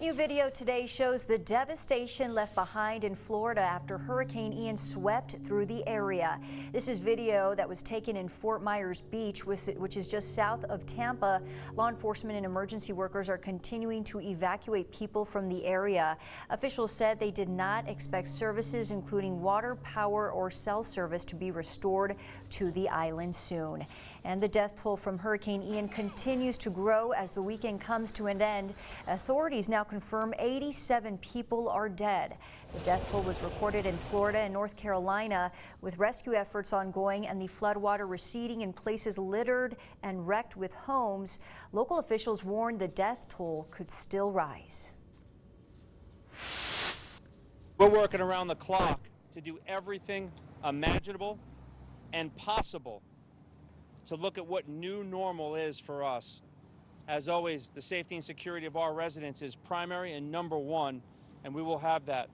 New video today shows the devastation left behind in Florida after Hurricane Ian swept through the area. This is video that was taken in Fort Myers Beach, which is just south of Tampa. Law enforcement and emergency workers are continuing to evacuate people from the area. Officials said they did not expect services, including water, power, or cell service, to be restored to the island soon. And the death toll from Hurricane Ian continues to grow as the weekend comes to an end. Authorities now confirm 87 people are dead. The death toll was recorded in Florida and North Carolina, with rescue efforts ongoing and the floodwater receding in places littered and wrecked with homes. Local officials warned the death toll could still rise. We're working around the clock to do everything imaginable and possible to look at what new normal is for us. As always, the safety and security of our residents is primary and number one, and we will have that.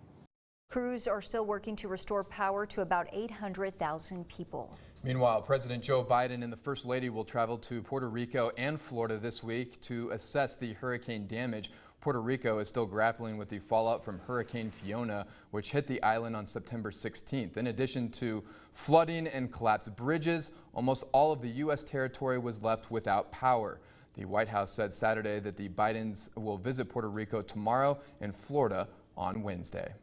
Crews are still working to restore power to about 800,000 people. Meanwhile, President Joe Biden and the First Lady will travel to Puerto Rico and Florida this week to assess the hurricane damage. Puerto Rico is still grappling with the fallout from Hurricane Fiona, which hit the island on September 16th. In addition to flooding and collapsed bridges, almost all of the U.S. territory was left without power. The White House said Saturday that the Bidens will visit Puerto Rico tomorrow and Florida on Wednesday.